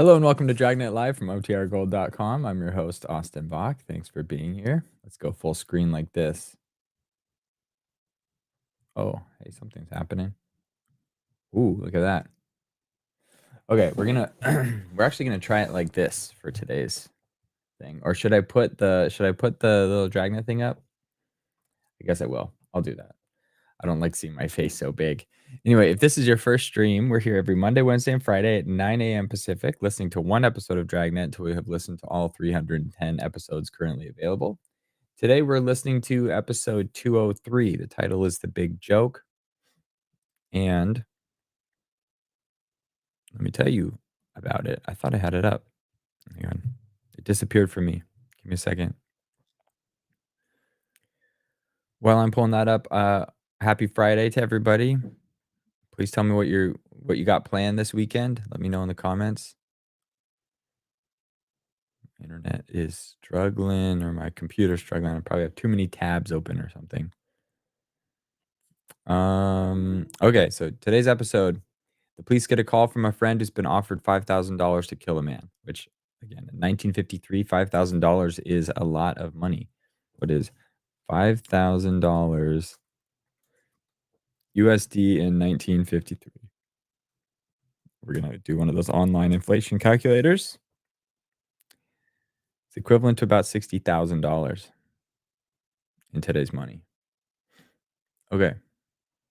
Hello and welcome to Dragnet Live from OTRGold.com. I'm your host, Austin Bach. Thanks for being here. Let's go full screen like this. Oh, hey, something's happening. Ooh, look at that. Okay, we're actually gonna try it like this for today's thing. Or should I put the little Dragnet thing up? I guess I will. I'll do that. I don't like seeing my face so big. Anyway, if this is your first stream, we're here every Monday, Wednesday, and Friday at 9 a.m. Pacific, listening to one episode of Dragnet until we have listened to all 310 episodes currently available. Today, we're listening to episode 203. The title is The Big Joke. And let me tell you about it. I thought I had it up. Hang on. It disappeared from me. Give me a second. While I'm pulling that up, happy Friday to everybody. Please tell me what you got planned this weekend. Let me know in the comments. Internet is struggling, or my computer's struggling. I probably have too many tabs open or something. Okay, so today's episode, the police get a call from a friend who's been offered $5,000 to kill a man, which, again, in 1953, $5,000 is a lot of money. What is $5,000 USD in 1953? We're going to do one of those online inflation calculators. It's equivalent to about $60,000 in today's money. Okay.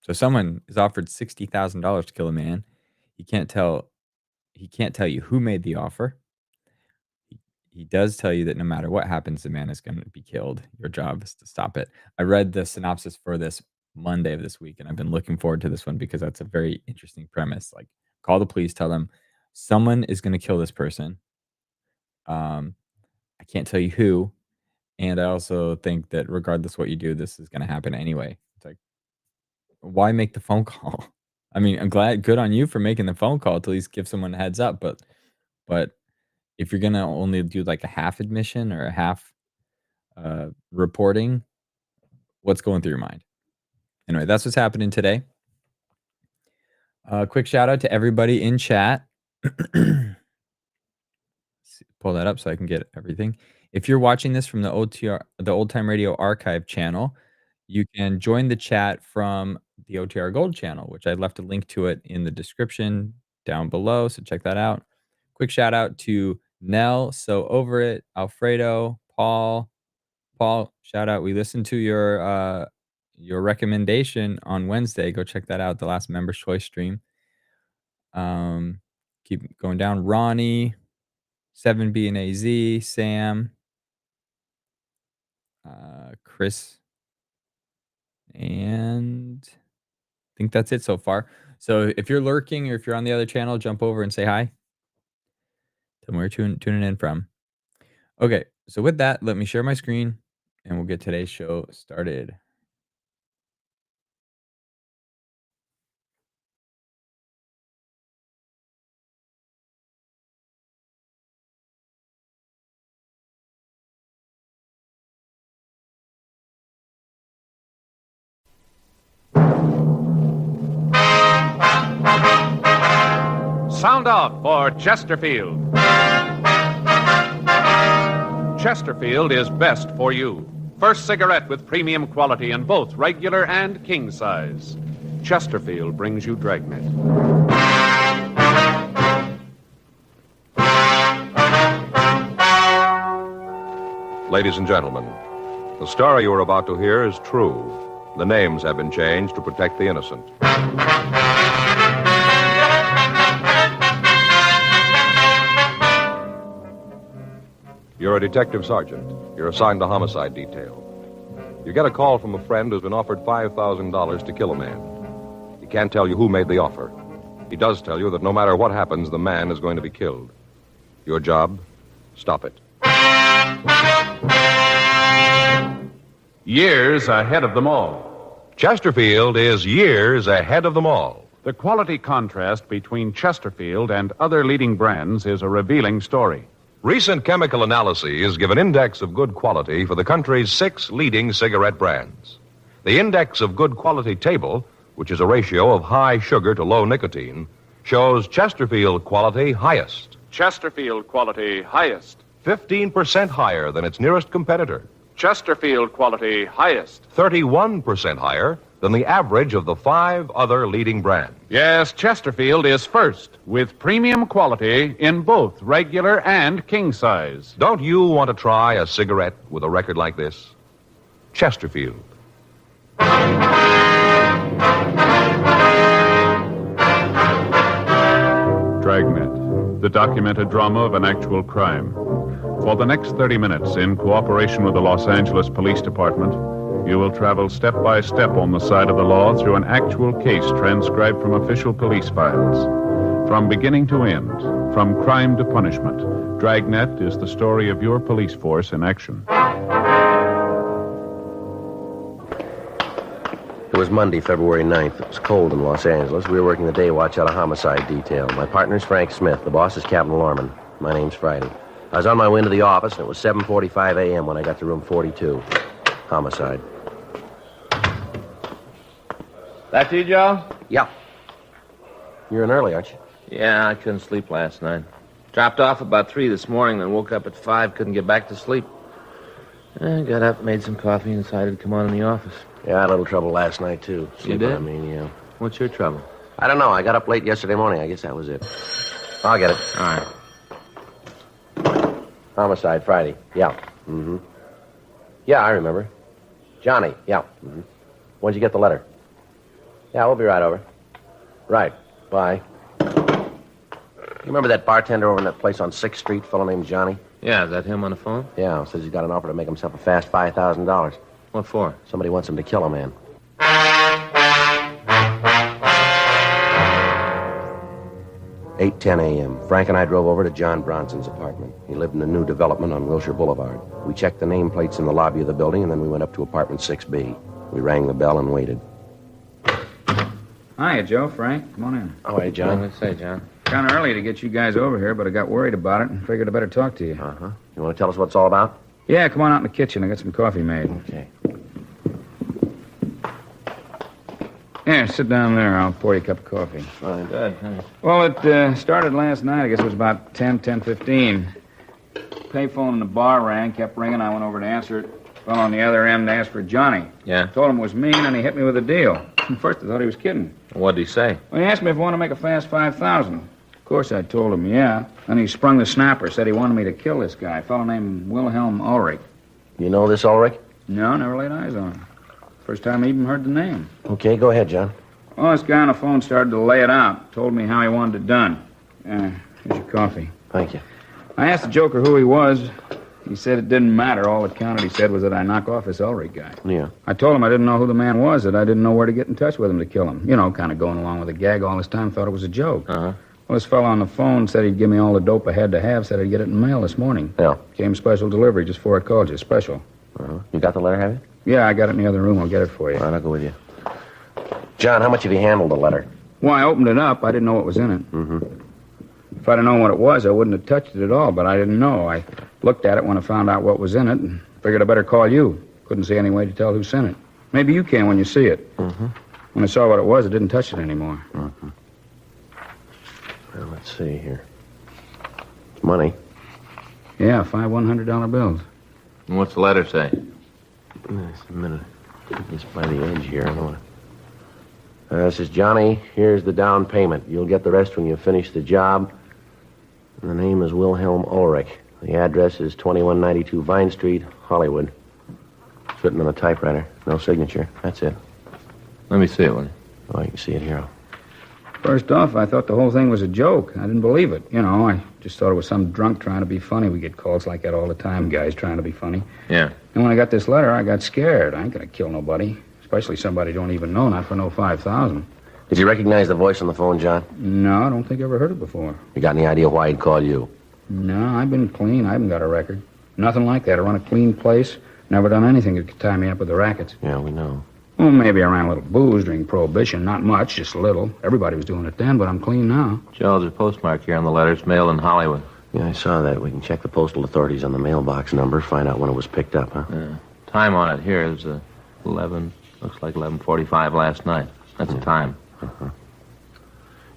So someone is offered $60,000 to kill a man. He can't tell you who made the offer. He does tell you that no matter what happens, the man is going to be killed. Your job is to stop it. I read the synopsis for this Monday of this week, and I've been looking forward to this one because that's a very interesting premise. Like, call the police, tell them someone is going to kill this person. I can't tell you who. And I also think that regardless what you do, this is going to happen anyway. It's like, why make the phone call? I mean, I'm good on you for making the phone call to at least give someone a heads up. But if you're going to only do like a half admission or a half reporting, what's going through your mind? Anyway, that's what's happening today. Quick shout out to everybody in chat. Pull that up so I can get everything. If you're watching this from the Old Time Radio Archive channel, you can join the chat from the OTR Gold channel, which I left a link to it in the description down below. So check that out. Quick shout out to Nell, So Over It, Alfredo, Paul, shout out. We listened to your recommendation on Wednesday. Go check that out. The last Members Choice stream. Keep going down. Ronnie, 7B and AZ, Sam, Chris, and I think that's it so far. So if you're lurking or if you're on the other channel, jump over and say hi. Tell me where you're tuning in from. Okay, so with that, let me share my screen and we'll get today's show started. Sound out for Chesterfield. Chesterfield is best for you. First cigarette with premium quality in both regular and king size. Chesterfield brings you Dragnet. Ladies and gentlemen, the story you are about to hear is true. The names have been changed to protect the innocent. You're a detective sergeant. You're assigned to homicide detail. You get a call from a friend who's been offered $5,000 to kill a man. He can't tell you who made the offer. He does tell you that no matter what happens, the man is going to be killed. Your job? Stop it. Years ahead of them all. Chesterfield is years ahead of them all. The quality contrast between Chesterfield and other leading brands is a revealing story. Recent chemical analyses give an index of good quality for the country's 6 leading cigarette brands. The index of good quality table, which is a ratio of high sugar to low nicotine, shows Chesterfield quality highest. Chesterfield quality highest. 15% higher than its nearest competitor. Chesterfield quality highest. 31% higher than the average of the 5 other leading brands. Yes, Chesterfield is first with premium quality in both regular and king size. Don't you want to try a cigarette with a record like this? Chesterfield. Dragnet, the documented drama of an actual crime. For the next 30 minutes, in cooperation with the Los Angeles Police Department, you will travel step by step on the side of the law through an actual case transcribed from official police files. From beginning to end, from crime to punishment, Dragnet is the story of your police force in action. It was Monday, February 9th. It was cold in Los Angeles. We were working the day watch out of homicide detail. My partner's Frank Smith. The boss is Captain Lorman. My name's Friday. I was on my way into the office, and it was 7:45 a.m. when I got to room 42. Homicide. That you, Joe? Yeah. You're in early, aren't you? Yeah, I couldn't sleep last night. Dropped off about 3 this morning, then woke up at 5, couldn't get back to sleep. I got up, made some coffee, and decided to come on in the office. Yeah, I had a little trouble last night, too. You did? I mean, yeah. What's your trouble? I don't know. I got up late yesterday morning. I guess that was it. I'll get it. All right. Homicide, Friday. Yeah. Mm-hmm. Yeah, I remember. Johnny. Yeah. Mm-hmm. When'd you get the letter? Yeah, we'll be right over. Right. Bye. You remember that bartender over in that place on 6th Street, fellow named Johnny? Yeah, is that him on the phone? Yeah, says he's got an offer to make himself a fast $5,000. What for? Somebody wants him to kill a man. 8:10 a.m. Frank and I drove over to John Bronson's apartment. He lived in a new development on Wilshire Boulevard. We checked the nameplates in the lobby of the building, and then we went up to apartment 6B. We rang the bell and waited. Hiya, Joe, Frank. Come on in. Oh, hey, What John. did I say, John? Kind of early to get you guys over here, but I got worried about it and figured I better talk to you. Uh-huh. You want to tell us what it's all about? Yeah, come on out in the kitchen. I got some coffee made. Okay. Here, sit down there. I'll pour you a cup of coffee. Fine. Good, thanks. Well, it started last night. I guess it was about 10:15. Payphone in the bar rang, kept ringing. I went over to answer it. Fell on the other end and asked for Johnny. Yeah? Told him it was me, and he hit me with a deal. At first, I thought he was kidding. What'd he say? Well, he asked me if I wanted to make a fast 5,000. Of course, I told him, yeah. Then he sprung the snapper, said he wanted me to kill this guy, a fellow named Wilhelm Ulrich. You know this, Ulrich? No, never laid eyes on him. First time I even heard the name. Okay, go ahead, John. Well, this guy on the phone started to lay it out. Told me how he wanted it done. Here's your coffee. Thank you. I asked the joker who he was. He said it didn't matter. All that counted, he said, was that I knock off this Ulrich guy. Yeah. I told him I didn't know who the man was, that I didn't know where to get in touch with him to kill him. You know, kind of going along with the gag all this time, thought it was a joke. Uh-huh. Well, this fellow on the phone said he'd give me all the dope I had to have, said I'd get it in the mail this morning. Yeah. Came special delivery just before I called you. Special. Uh-huh. You got the letter, have you? Yeah, I got it in the other room. I'll get it for you. All right, I'll go with you. John, how much have you handled the letter? Well, I opened it up. I didn't know what was in it. Mm-hmm. If I'd have known what it was, I wouldn't have touched it at all, but I didn't know. I looked at it when I found out what was in it and figured I better call you. Couldn't see any way to tell who sent it. Maybe you can when you see it. Mm-hmm. When I saw what it was, I didn't touch it anymore. Mm-hmm. Well, let's see here. It's money. Yeah, 5 $100 bills. And what's the letter say? Just a minute. Just by the edge here. I don't want to... This is Johnny. Here's the down payment. You'll get the rest when you finish the job. And the name is Wilhelm Ulrich. The address is 2192 Vine Street, Hollywood. It's written on a typewriter. No signature. That's it. Let me see it, will you? Oh, you can see it here. First off, I thought the whole thing was a joke. I didn't believe it. You know, I just thought it was some drunk trying to be funny. We get calls like that all the time, guys trying to be funny. Yeah. And when I got this letter, I got scared. I ain't gonna kill nobody, especially somebody I don't even know, not for no 5,000. Did you recognize the voice on the phone, John? No, I don't think I ever heard it before. You got any idea why he'd call you? No, I've been clean. I haven't got a record. Nothing like that. I run a clean place. Never done anything that could tie me up with the rackets. Yeah, we know. Well, maybe I ran a little booze during Prohibition. Not much, just a little. Everybody was doing it then, but I'm clean now. Joe, there's a postmark here on the letter. It's mailed in Hollywood. Yeah, I saw that. We can check the postal authorities on the mailbox number, find out when it was picked up, huh? Yeah. Time on it here is 11, looks like 11:45 last night. That's the time. Uh-huh.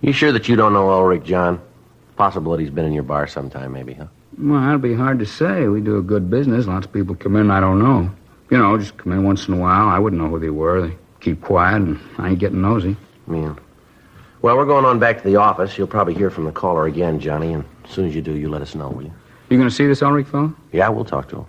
You sure that you don't know Ulrich, John? Possible that he's been in your bar sometime, maybe, huh? Well, that'll be hard to say. We do a good business. Lots of people come in I don't know. You know, just come in once in a while. I wouldn't know who they were. They keep quiet, and I ain't getting nosy. Yeah. Well, we're going on back to the office. You'll probably hear from the caller again, Johnny, and as soon as you do, you let us know, will you? You going to see this Ulrich fellow? Yeah, we'll talk to him.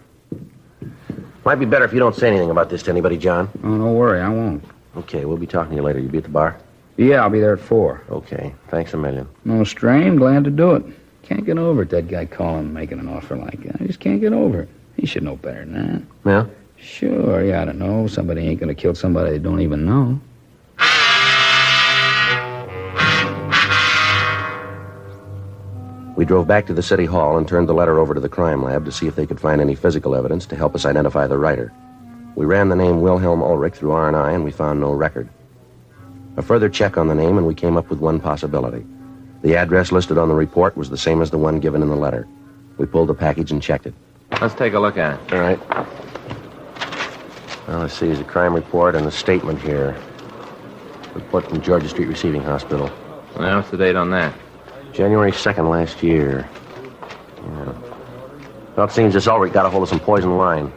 Might be better if you don't say anything about this to anybody, John. Oh, don't worry. I won't. Okay, we'll be talking to you later. You be at the bar? Yeah, I'll be there at 4. Okay, thanks a million. No strain. Glad to do it. Can't get over it, that guy calling and making an offer like that. I just can't get over it. He should know better than that. Yeah? Sure, you ought to know. Somebody ain't going to kill somebody they don't even know. We drove back to the city hall and turned the letter over to the crime lab to see if they could find any physical evidence to help us identify the writer. We ran the name Wilhelm Ulrich through R&I, and we found no record. A further check on the name, and we came up with one possibility. The address listed on the report was the same as the one given in the letter. We pulled the package and checked it. Let's take a look at it. All right. Well, let's see. There's a crime report and a statement here. Report from Georgia Street Receiving Hospital. Well, what's the date on that? January 2nd last year. Yeah. Well, it seems this Ulrich got a hold of some poison wine.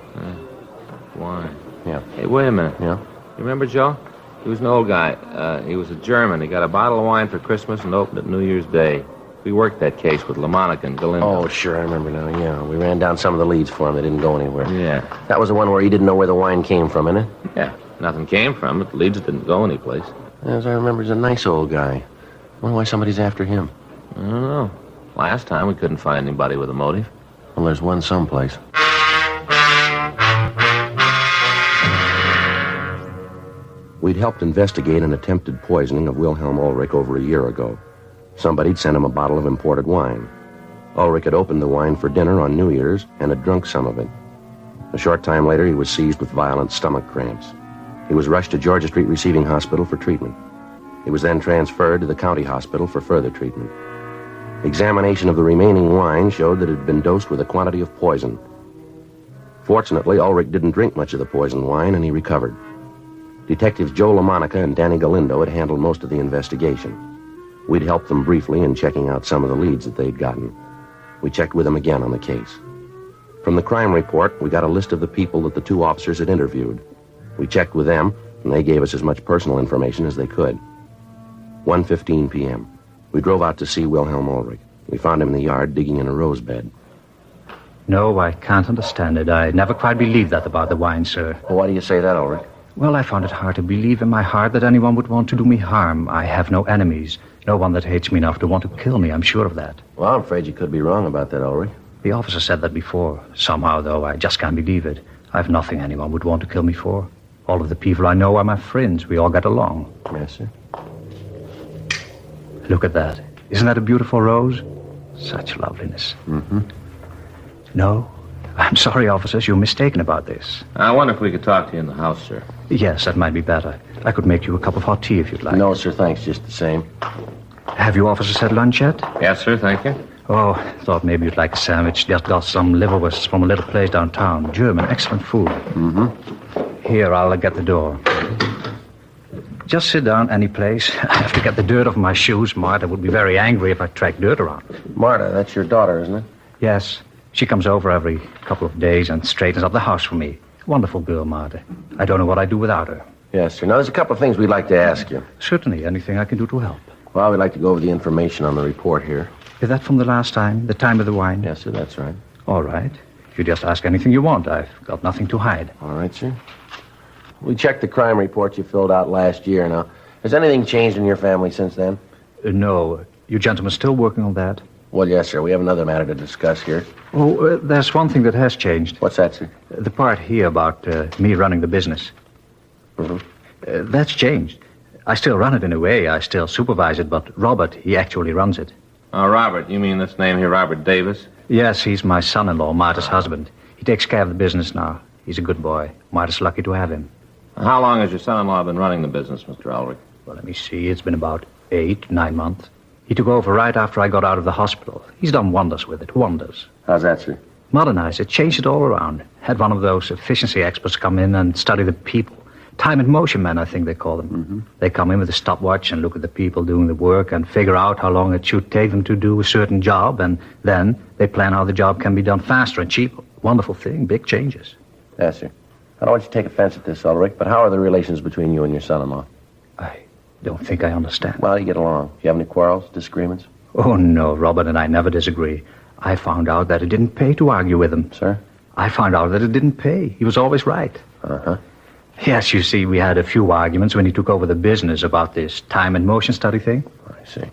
Wine. Yeah. Hey, wait a minute. Yeah? You remember Joe? He was an old guy. He was a German. He got a bottle of wine for Christmas and opened it New Year's Day. We worked that case with LaMonica and Galindo. Oh, sure, I remember now, yeah. We ran down some of the leads for him. They didn't go anywhere. Yeah. That was the one where he didn't know where the wine came from, isn't it? Yeah. Nothing came from it. The leads didn't go anyplace. As I remember, he's a nice old guy. I wonder why somebody's after him. I don't know. Last time we couldn't find anybody with a motive. Well, there's one someplace. We'd helped investigate an attempted poisoning of Wilhelm Ulrich over a year ago. Somebody'd sent him a bottle of imported wine. Ulrich had opened the wine for dinner on New Year's and had drunk some of it. A short time later, he was seized with violent stomach cramps. He was rushed to Georgia Street Receiving Hospital for treatment. He was then transferred to the county hospital for further treatment. Examination of the remaining wine showed that it had been dosed with a quantity of poison. Fortunately, Ulrich didn't drink much of the poisoned wine, and he recovered. Detectives Joe LaMonica and Danny Galindo had handled most of the investigation. We'd helped them briefly in checking out some of the leads that they'd gotten. We checked with them again on the case. From the crime report, we got a list of the people that the two officers had interviewed. We checked with them, and they gave us as much personal information as they could. 1:15 p.m. We drove out to see Wilhelm Ulrich. We found him in the yard digging in a rose bed. No, I can't understand it. I never quite believed that about the wine, sir. Well, why do you say that, Ulrich? Well, I found it hard to believe in my heart that anyone would want to do me harm. I have no enemies. No one that hates me enough to want to kill me. I'm sure of that. Well, I'm afraid you could be wrong about that, Ulrich. The officer said that before. Somehow, though, I just can't believe it. I've nothing anyone would want to kill me for. All of the people I know are my friends. We all get along. Yes, sir. Look at that. Isn't that a beautiful rose? Such loveliness. Mm-hmm. No? I'm sorry, officers. You're mistaken about this. I wonder if we could talk to you in the house, sir. Yes, that might be better. I could make you a cup of hot tea if you'd like. No, sir, thanks, just the same. Have you officers had lunch yet? Yes, sir, thank you. Oh, thought maybe you'd like a sandwich. Just got some liverwursts from a little place downtown. German, excellent food. Mm-hmm. Here, I'll get the door. Just sit down any place. I have to get the dirt off my shoes. Martha would be very angry if I tracked dirt around. Marta, that's your daughter, isn't it? Yes. She comes over every couple of days and straightens up the house for me. Wonderful girl, Martha. I don't know what I'd do without her. Yes, sir. Now, there's a couple of things we'd like to ask you. Certainly, anything I can do to help. Well, we'd like to go over the information on the report here. Is that from the last time? The time of the wine? Yes, sir, that's right. All right. You just ask anything you want. I've got nothing to hide. All right, sir. We checked the crime report you filled out last year. Now, has anything changed in your family since then? No. You gentlemen still working on that? Well, yes, sir. We have another matter to discuss here. Oh, there's one thing that has changed. What's that, sir? The part here about me running the business. Mm-hmm. That's changed. I still run it in a way. I still supervise it, but Robert, he actually runs it. Robert, you mean this name here, Robert Davis? Yes, he's my son-in-law, Marta's husband. He takes care of the business now. He's a good boy. Marta's lucky to have him. How long has your son-in-law been running the business, Mr. Ulrich? Well, let me see. It's been about 8, 9 months. He took over right after I got out of the hospital. He's done wonders with it, wonders. How's that, sir? Modernized it, changed it all around. Had one of those efficiency experts come in and study the people. Time and motion men, I think they call them. Mm-hmm. They come in with a stopwatch and look at the people doing the work and figure out how long it should take them to do a certain job, and then they plan how the job can be done faster and cheaper. Wonderful thing, big changes. Yes, sir. I don't want you to take offense at this, Ulrich, but how are the relations between you and your son-in-law? I don't think I understand. Well, you get along. Do you have any quarrels, disagreements? Oh, no, Robert and I never disagree. I found out that it didn't pay to argue with him. Sir? I found out that it didn't pay. He was always right. Uh-huh. Yes, you see, we had a few arguments when he took over the business about this time and motion study thing. I see.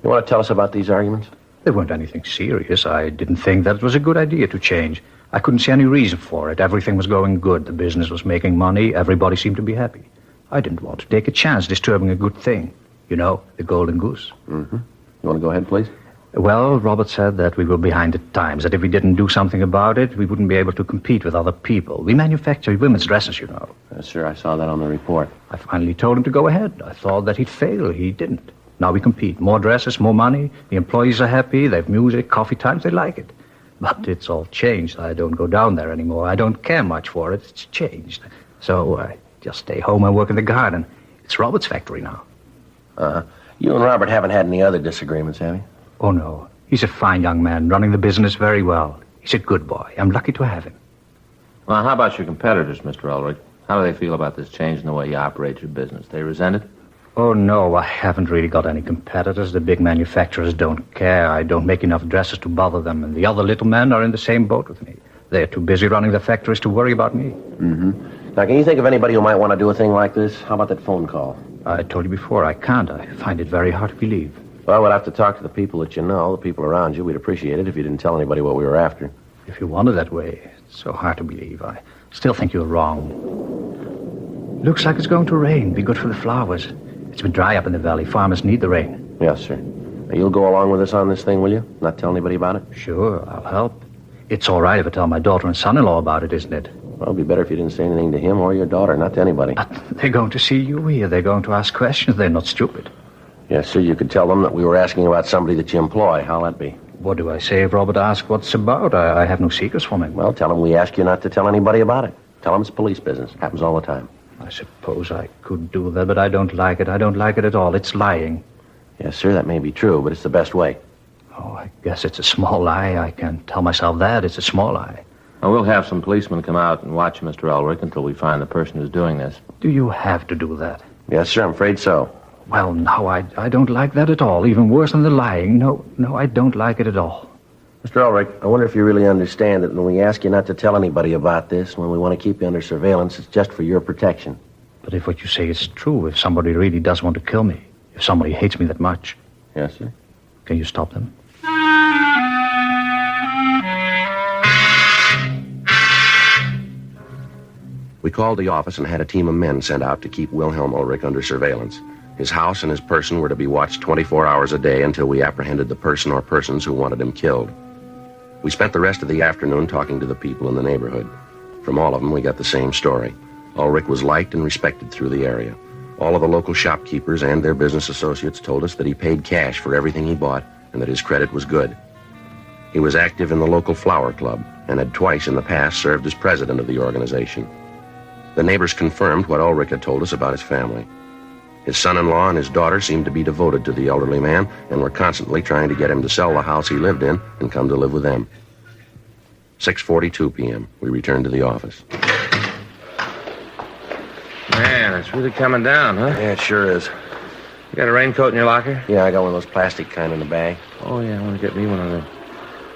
You want to tell us about these arguments? They weren't anything serious. I didn't think that it was a good idea to change. I couldn't see any reason for it. Everything was going good. The business was making money. Everybody seemed to be happy. I didn't want to take a chance disturbing a good thing. You know, the golden goose. Mm-hmm. You want to go ahead, please? Well, Robert said that we were behind the times, that if we didn't do something about it, we wouldn't be able to compete with other people. We manufacture women's dresses, you know. Yes, sir. I saw that on the report. I finally told him to go ahead. I thought that he'd fail. He didn't. Now we compete. More dresses, more money. The employees are happy. They have music, coffee times. They like it. But it's all changed. I don't go down there anymore. I don't care much for it. It's changed. So I just stay home and work in the garden. It's Robert's factory now. Uh-huh. You and Robert haven't had any other disagreements, have you? Oh, no. He's a fine young man, running the business very well. He's a good boy. I'm lucky to have him. Well, how about your competitors, Mr. Ulrich? How do they feel about this change in the way you operate your business? They resent it? Oh, no, I haven't really got any competitors. The big manufacturers don't care. I don't make enough dresses to bother them, and the other little men are in the same boat with me. They're too busy running the factories to worry about me. Mm-hmm. Now, can you think of anybody who might want to do a thing like this? How about that phone call? I told you before, I can't. I find it very hard to believe. Well, we'll have to talk to the people that you know, the people around you. We'd appreciate it if you didn't tell anybody what we were after. If you want it that way, it's so hard to believe. I still think you're wrong. Looks like it's going to rain. Be good for the flowers. It's been dry up in the valley. Farmers need the rain. Yes, sir. Now, you'll go along with us on this thing, will you? Not tell anybody about it? Sure, I'll help. It's all right if I tell my daughter and son-in-law about it, isn't it? Well, it'd be better if you didn't say anything to him or your daughter, not to anybody. But they're going to see you here. They're going to ask questions. They're not stupid. Yes, sir. You could tell them that we were asking about somebody that you employ. How'll that be? What do I say if Robert asks what's about? I have no secrets from him. Well, tell him we ask you not to tell anybody about it. Tell him it's police business. Happens all the time. I suppose I could do that, but I don't like it. I don't like it at all. It's lying. Yes, sir. That may be true, but it's the best way. Oh, I guess it's a small lie. I can tell myself that. It's a small lie. Well, we'll have some policemen come out and watch Mr. Ulrich until we find the person who's doing this. Do you have to do that? Yes, sir. I'm afraid so. Well, no, I don't like that at all. Even worse than the lying. No, I don't like it at all. Mr. Ulrich, I wonder if you really understand that when we ask you not to tell anybody about this, when we want to keep you under surveillance, it's just for your protection. But if what you say is true, if somebody really does want to kill me, if somebody hates me that much, Yes, sir. can you stop them? We called the office and had a team of men sent out to keep Wilhelm Ulrich under surveillance. His house and his person were to be watched 24 hours a day until we apprehended the person or persons who wanted him killed. We spent the rest of the afternoon talking to the people in the neighborhood. From all of them, we got the same story. Ulrich was liked and respected through the area. All of the local shopkeepers and their business associates told us that he paid cash for everything he bought and that his credit was good. He was active in the local flower club and had twice in the past served as president of the organization. The neighbors confirmed what Ulrich had told us about his family. His son-in-law and his daughter seemed to be devoted to the elderly man and were constantly trying to get him to sell the house he lived in and come to live with them. 6:42 p.m. We returned to the office. Man, it's really coming down, huh? Yeah, it sure is. You got a raincoat in your locker? Yeah, I got one of those plastic kind in the bag. Oh, yeah, I want to get me one of them.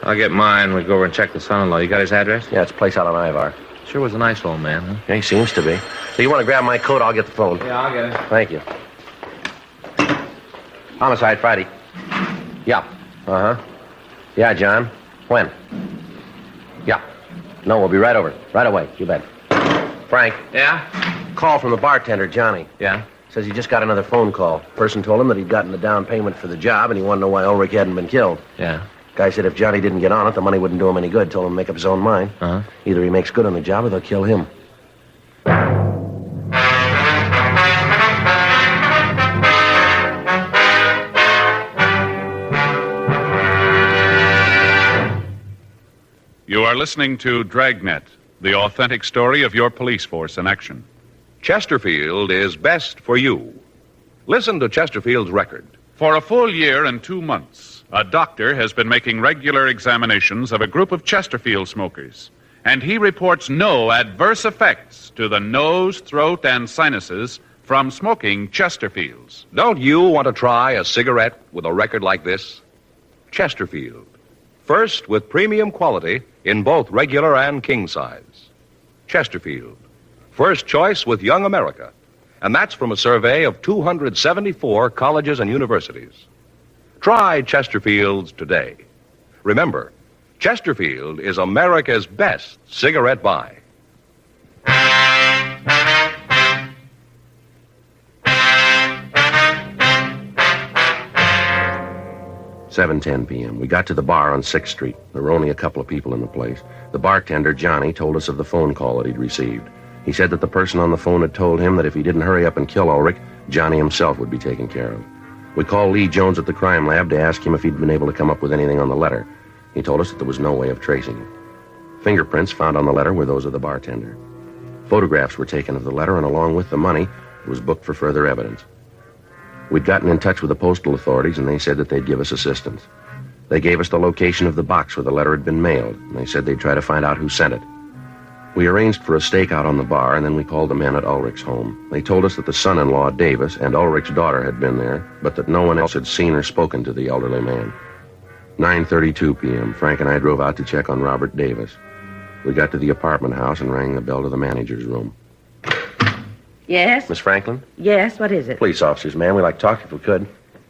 I'll get mine. We'll go over and check the son-in-law. You got his address? Yeah, it's a place out on Ivar. Sure was a nice old man, huh? Yeah, he seems to be. So you want to grab my coat? I'll get the phone. Yeah, I'll get it. Thank you. Homicide, Friday. Yeah. Uh-huh. Yeah, John. When? Yeah. No, we'll be right over. Right away. You bet. Frank. Yeah? Call from the bartender, Johnny. Yeah? Says he just got another phone call. Person told him that he'd gotten the down payment for the job and he wanted to know why Ulrich hadn't been killed. Yeah. Guy said if Johnny didn't get on it, the money wouldn't do him any good. Told him to make up his own mind. Uh-huh. Either he makes good on the job or they'll kill him. You are listening to Dragnet, the authentic story of your police force in action. Chesterfield is best for you. Listen to Chesterfield's record. For a full year and 2 months, a doctor has been making regular examinations of a group of Chesterfield smokers, and he reports no adverse effects to the nose, throat, and sinuses from smoking Chesterfields. Don't you want to try a cigarette with a record like this? Chesterfield. First with premium quality in both regular and king size. Chesterfield. First choice with Young America. And that's from a survey of 274 colleges and universities. Try Chesterfields today. Remember, Chesterfield is America's best cigarette buy. 7:10 p.m. We got to the bar on 6th Street. There were only a couple of people in the place. The bartender, Johnny, told us of the phone call that he'd received. He said that the person on the phone had told him that if he didn't hurry up and kill Ulrich, Johnny himself would be taken care of. We called Lee Jones at the crime lab to ask him if he'd been able to come up with anything on the letter. He told us that there was no way of tracing it. Fingerprints found on the letter were those of the bartender. Photographs were taken of the letter, and along with the money, it was booked for further evidence. We'd gotten in touch with the postal authorities, and they said that they'd give us assistance. They gave us the location of the box where the letter had been mailed, and they said they'd try to find out who sent it. We arranged for a stakeout on the bar, and then we called the men at Ulrich's home. They told us that the son-in-law, Davis, and Ulrich's daughter had been there, but that no one else had seen or spoken to the elderly man. 9:32 p.m., Frank and I drove out to check on Robert Davis. We got to the apartment house and rang the bell to the manager's room. Yes? Miss Franklin? Yes, what is it? Police officers, ma'am. We'd like to talk if we could.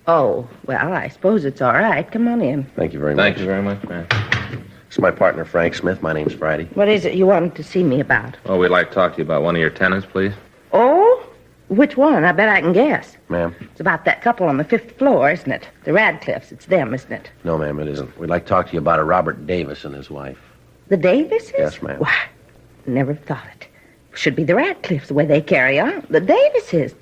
Oh, well, I suppose it's all right. Come on in. Thank you very much. Thank you very much, man. This is my partner, Frank Smith. My name's Friday. What is it you wanted to see me about? Oh, we'd like to talk to you about one of your tenants, please. Oh? Which one? I bet I can guess. Ma'am? It's about that couple on the 5th floor, isn't it? The Radcliffes. It's them, isn't it? No, ma'am, it isn't. We'd like to talk to you about a Robert Davis and his wife. The Davises? Yes, ma'am. Why, never thought it. Should be the Radcliffes, the way they carry on. The Davises.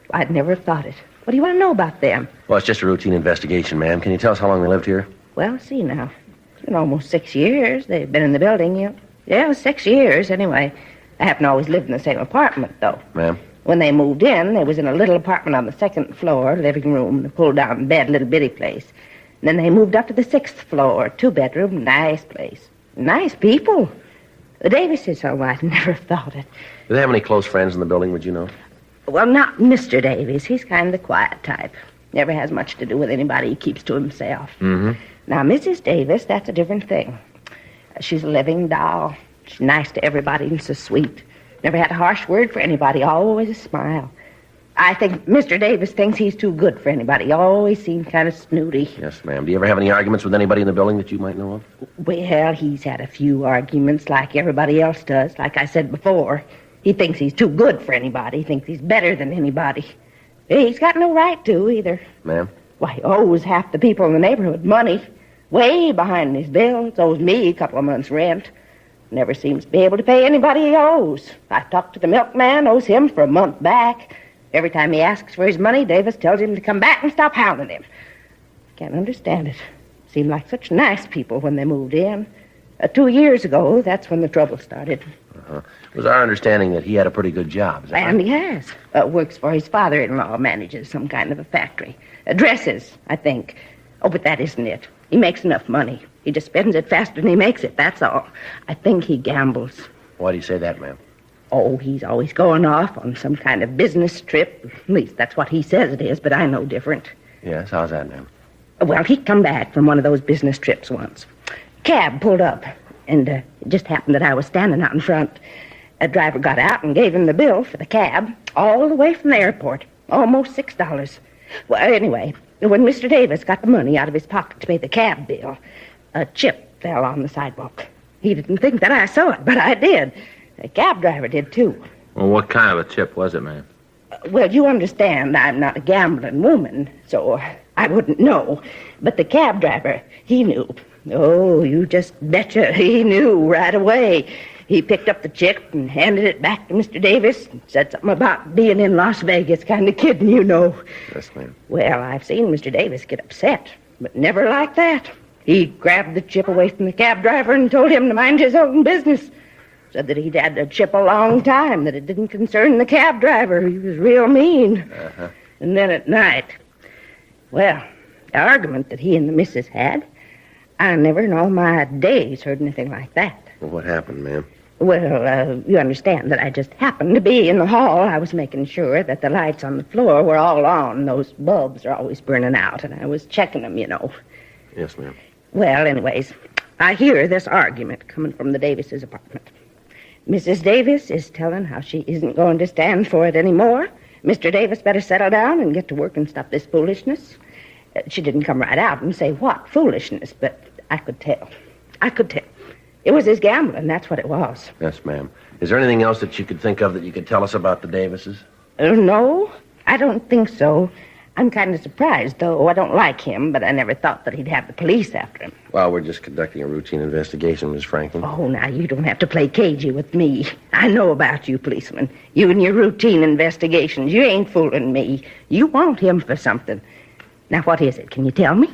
I'd never have thought it. What do you want to know about them? Well, it's just a routine investigation, ma'am. Can you tell us how long they lived here? Well, see now. It's been almost 6 years. They've been in the building, Yeah, 6 years, anyway. I haven't always lived in the same apartment, though. Ma'am? When they moved in, they was in a little apartment on the 2nd floor, living room, a pull-down bed, little bitty place. And then they moved up to the 6th floor, 2-bedroom, nice place. Nice people. The Davises, oh, I'd never have thought it. Do they have any close friends in the building, would you know? Well, not Mr. Davies. He's kind of the quiet type. Never has much to do with anybody. He keeps to himself. Mm-hmm. Now, Mrs. Davis, that's a different thing. She's a living doll. She's nice to everybody and so sweet. Never had a harsh word for anybody. Always a smile. I think Mr. Davis thinks he's too good for anybody. He always seemed kind of snooty. Yes, ma'am. Do you ever have any arguments with anybody in the building that you might know of? Well, he's had a few arguments like everybody else does. Like I said before, he thinks he's too good for anybody. He thinks he's better than anybody. He's got no right to either. Ma'am? Why, he owes half the people in the neighborhood money. Way behind his bills. Owes me a couple of months' rent. Never seems to be able to pay anybody he owes. I talked to the milkman, owes him for a month back. Every time he asks for his money, Davis tells him to come back and stop hounding him. Can't understand it. Seemed like such nice people when they moved in. 2 years ago, that's when the trouble started. Uh-huh. It was our understanding that he had a pretty good job. Is that And right? he has. Works for his father-in-law, manages some kind of a factory. Dresses, I think. Oh, but that isn't it. He makes enough money. He just spends it faster than he makes it, that's all. I think he gambles. Why do you say that, ma'am? Oh, he's always going off on some kind of business trip. At least that's what he says it is, but I know different. Yes, how's that, ma'am? Well, he come back from one of those business trips once. Cab pulled up, and it just happened that I was standing out in front. A driver got out and gave him the bill for the cab, all the way from the airport. Almost $6. Well, anyway, when Mr. Davis got the money out of his pocket to pay the cab bill, a chip fell on the sidewalk. He didn't think that I saw it, but I did. The cab driver did, too. Well, what kind of a chip was it, ma'am? Well, you understand, I'm not a gambling woman, so I wouldn't know. But the cab driver, he knew. Oh, you just betcha he knew right away. He picked up the chip and handed it back to Mr. Davis and said something about being in Las Vegas, kind of kidding, you know. Yes, ma'am. Well, I've seen Mr. Davis get upset, but never like that. He grabbed the chip away from the cab driver and told him to mind his own business. Said that he'd had a chip a long time, that it didn't concern the cab driver. He was real mean. Uh-huh. And then at night, well, the argument that he and the missus had, I never in all my days heard anything like that. Well, what happened, ma'am? Well, you understand that I just happened to be in the hall. I was making sure that the lights on the floor were all on. Those bulbs are always burning out, and I was checking them, you know. Yes, ma'am. Well, anyways, I hear this argument coming from the Davises' apartment. Mrs. Davis is telling how she isn't going to stand for it anymore. Mr. Davis better settle down and get to work and stop this foolishness. She didn't come right out and say what foolishness, but I could tell. I could tell. It was his gambling, that's what it was. Yes, ma'am. Is there anything else that you could think of that you could tell us about the Davises? No, I don't think so. I'm kind of surprised, though. I don't like him, but I never thought that he'd have the police after him. Well, we're just conducting a routine investigation, Miss Franklin. Oh, now, you don't have to play cagey with me. I know about you, policeman. You and your routine investigations. You ain't fooling me. You want him for something. Now, what is it? Can you tell me?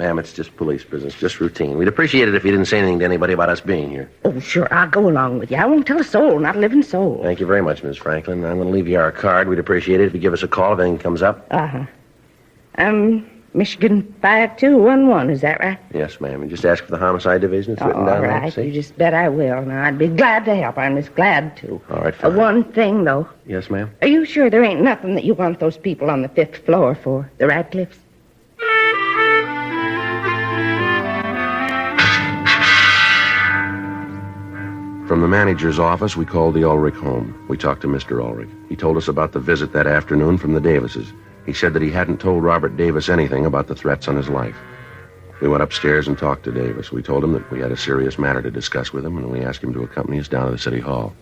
Ma'am, it's just police business, just routine. We'd appreciate it if you didn't say anything to anybody about us being here. Oh, sure, I'll go along with you. I won't tell a soul, not a living soul. Thank you very much, Miss Franklin. I'm going to leave you our card. We'd appreciate it if you give us a call if anything comes up. Uh-huh. Michigan 5211, is that right? Yes, ma'am. And just ask for the homicide division. It's written down All right, there. you just bet I will. Now, I'd be glad to help. I'm just glad to. All right, fine. One thing, though. Yes, ma'am? Are you sure there ain't nothing that you want those people on the 5th floor for, the Radcliffes? From the manager's office, we called the Ulrich home. We talked to Mr. Ulrich. He told us about the visit that afternoon from the Davises. He said that he hadn't told Robert Davis anything about the threats on his life. We went upstairs and talked to Davis. We told him that we had a serious matter to discuss with him, and we asked him to accompany us down to the city hall.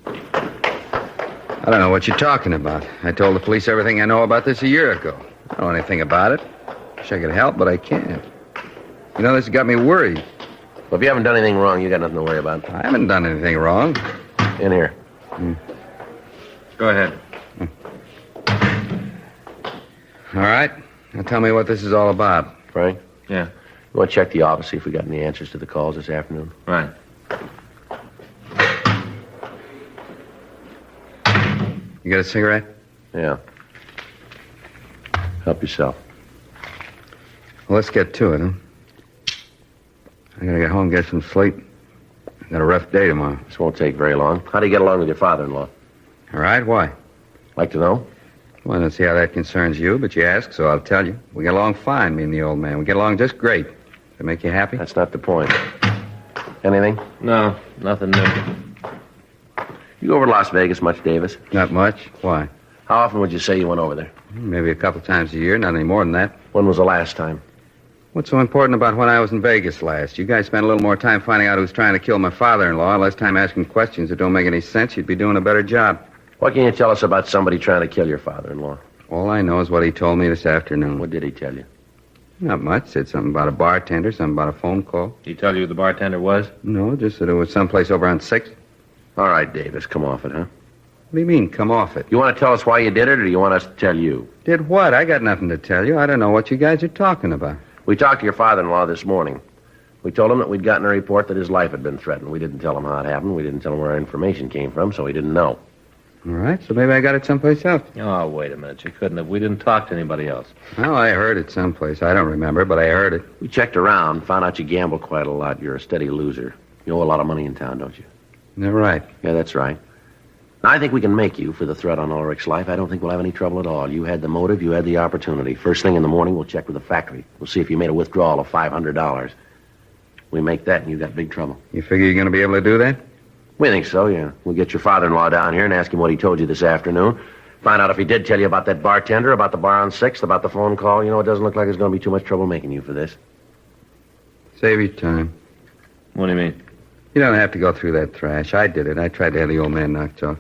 I don't know what you're talking about. I told the police everything I know about this a year ago. I don't know anything about it. Wish I could help, but I can't. You know, this has got me worried. Well, if you haven't done anything wrong, you got nothing to worry about. I haven't done anything wrong. In here. Go ahead. All right. Now tell me what this is all about. Frank? Yeah. You want to check the office, see if we got any answers to the calls this afternoon? Right. You got a cigarette? Yeah. Help yourself. Well, let's get to it, huh? I gotta get home and get some sleep. I got a rough day tomorrow. This won't take very long. How do you get along with your father-in-law? All right, why? Like to know? Well, I don't see how that concerns you, but you ask, so I'll tell you. We get along fine, me and the old man. We get along just great. Does it make you happy? That's not the point. Anything? No, nothing new. You go over to Las Vegas much, Davis? Not much. Why? How often would you say you went over there? Maybe a couple times a year, not any more than that. When was the last time? What's so important about when I was in Vegas last? You guys spent a little more time finding out who's trying to kill my father-in-law, less time asking questions that don't make any sense. You'd be doing a better job. What can you tell us about somebody trying to kill your father-in-law? All I know is what he told me this afternoon. What did he tell you? Not much. Said something about a bartender, something about a phone call. Did he tell you who the bartender was? No, just that it was someplace over on 6th. All right, Davis, come off it, huh? What do you mean, come off it? You want to tell us why you did it, or do you want us to tell you? Did what? I got nothing to tell you. I don't know what you guys are talking about. We talked to your father-in-law this morning. We told him that we'd gotten a report that his life had been threatened. We didn't tell him how it happened. We didn't tell him where our information came from, so he didn't know. All right, so maybe I got it someplace else. Oh, wait a minute. You couldn't have. We didn't talk to anybody else. Well, I heard it someplace. I don't remember, but I heard it. We checked around, found out you gamble quite a lot. You're a steady loser. You owe a lot of money in town, don't you? You're right. Yeah, that's right. Now, I think we can make you for the threat on Ulrich's life. I don't think we'll have any trouble at all. You had the motive. You had the opportunity. First thing in the morning, we'll check with the factory. We'll see if you made a withdrawal of $500. We make that, and you got big trouble. You figure you're going to be able to do that? We think so, yeah. We'll get your father-in-law down here and ask him what he told you this afternoon. Find out if he did tell you about that bartender, about the bar on 6th, about the phone call. You know, it doesn't look like there's going to be too much trouble making you for this. Save your time. What do you mean? You don't have to go through that trash. I did it. I tried to have the old man knocked off.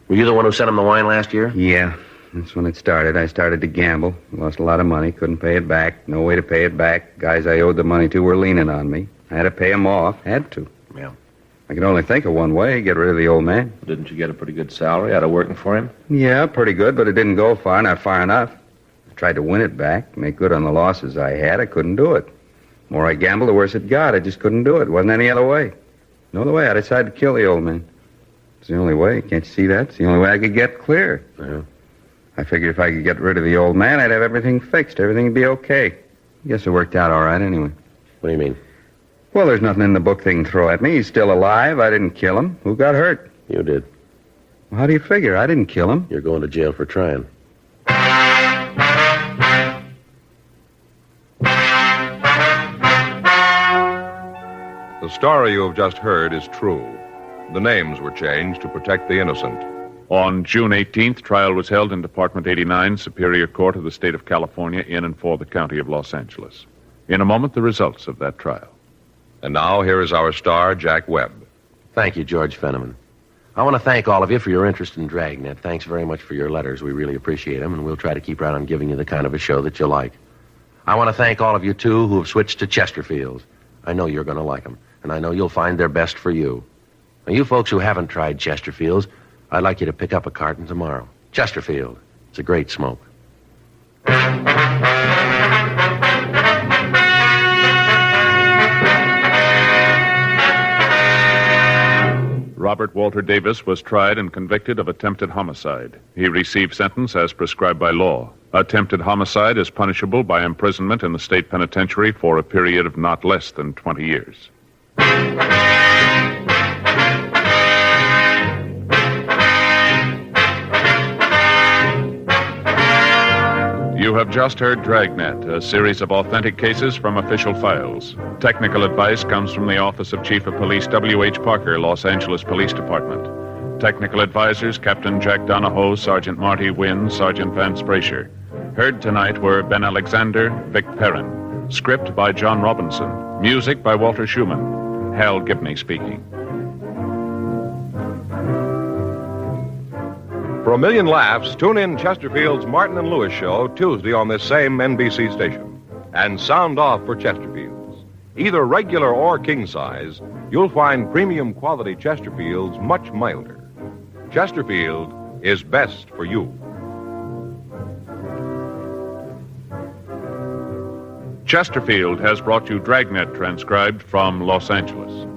Were you the one who sent him the wine last year? Yeah, that's when it started. I started to gamble. Lost a lot of money. Couldn't pay it back. No way to pay it back. Guys I owed the money to were leaning on me. I had to pay them off. Had to. Yeah. I could only think of one way, get rid of the old man. Didn't you get a pretty good salary out of working for him? Yeah, pretty good, but it didn't go far, not far enough. I tried to win it back, make good on the losses I had. I couldn't do it. The more I gambled, the worse it got. I just couldn't do it. Wasn't any other way. No other way. I decided to kill the old man. It's the only way. Can't you see that? It's the only way I could get clear. Yeah. I figured if I could get rid of the old man, I'd have everything fixed. Everything would be okay. Guess it worked out all right anyway. What do you mean? Well, there's nothing in the book they can throw at me. He's still alive. I didn't kill him. Who got hurt? You did. Well, how do you figure? I didn't kill him. You're going to jail for trying. The story you have just heard is true. The names were changed to protect the innocent. On June 18th, trial was held in Department 89, Superior Court of the State of California, in and for the County of Los Angeles. In a moment, the results of that trial. And now, here is our star, Jack Webb. Thank you, George Fenneman. I want to thank all of you for your interest in Dragnet. Thanks very much for your letters. We really appreciate them, and we'll try to keep right on giving you the kind of a show that you like. I want to thank all of you, too, who have switched to Chesterfields. I know you're going to like them, and I know you'll find they're best for you. Now, you folks who haven't tried Chesterfields, I'd like you to pick up a carton tomorrow. Chesterfield. It's a great smoke. Robert Walter Davis was tried and convicted of attempted homicide. He received sentence as prescribed by law. Attempted homicide is punishable by imprisonment in the state penitentiary for a period of not less than 20 years. You have just heard Dragnet, a series of authentic cases from official files. Technical advice comes from the Office of Chief of Police W.H. Parker, Los Angeles Police Department. Technical advisors Captain Jack Donahoe, Sergeant Marty Wynn, Sergeant Vance Brasher. Heard tonight were Ben Alexander, Vic Perrin. Script by John Robinson. Music by Walter Schumann. Hal Gibney speaking. For a million laughs, tune in Chesterfield's Martin and Lewis show Tuesday on this same NBC station. And sound off for Chesterfield's. Either regular or king size, you'll find premium quality Chesterfield's much milder. Chesterfield is best for you. Chesterfield has brought you Dragnet, transcribed from Los Angeles.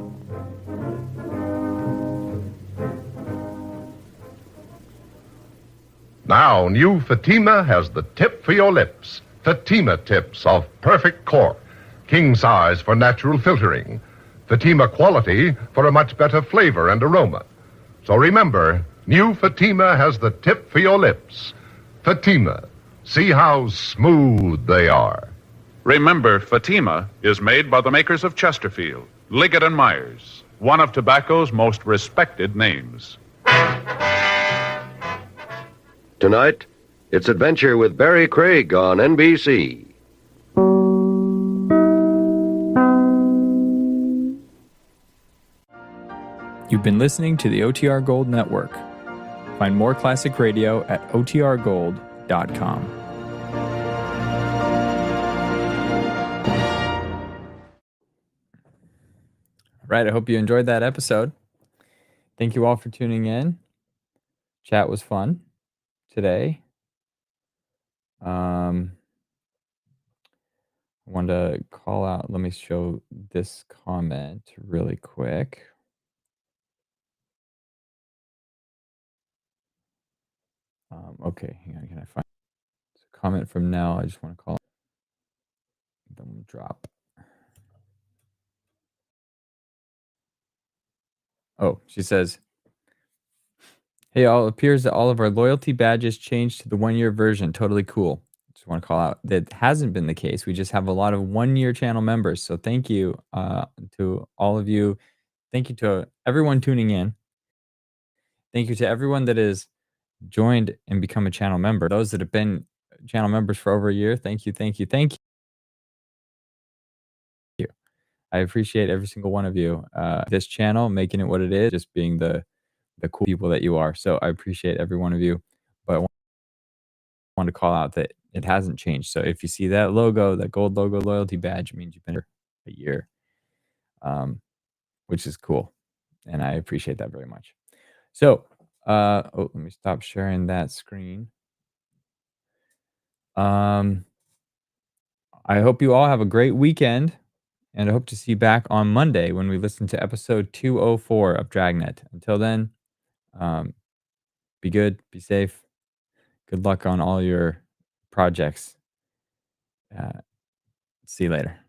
Now, new Fatima has the tip for your lips. Fatima tips of perfect cork. King size for natural filtering. Fatima quality for a much better flavor and aroma. So remember, new Fatima has the tip for your lips. Fatima. See how smooth they are. Remember, Fatima is made by the makers of Chesterfield, Liggett and Myers, one of tobacco's most respected names. Tonight, it's Adventure with Barry Craig on NBC. You've been listening to the OTR Gold Network. Find more classic radio at otrgold.com. All right, I hope you enjoyed that episode. Thank you all for tuning in. Chat was fun today. I wanted to call out, let me show this comment really quick. Okay, hang on, can I find a comment from Nell? I just want to call it. Then we'll drop. Oh, she says, hey, all, it appears that all of our loyalty badges changed to the 1-year version. Totally cool. Just want to call out that hasn't been the case. We just have a lot of 1-year channel members. So thank you to all of you. Thank you to everyone tuning in. Thank you to everyone that is joined and become a channel member. Those that have been channel members for over a year, thank you, thank you, thank you. I appreciate every single one of you. This channel, making it what it is, just being the cool people that you are. So I appreciate every one of you. But I want to call out that it hasn't changed. So if you see that logo, that gold logo loyalty badge, it means you've been here a year, which is cool. And I appreciate that very much. So, let me stop sharing that screen. I hope you all have a great weekend, And I hope to see you back on Monday when we listen to episode 204 of Dragnet. Until then, be good, be safe. Good luck on all your projects. See you later.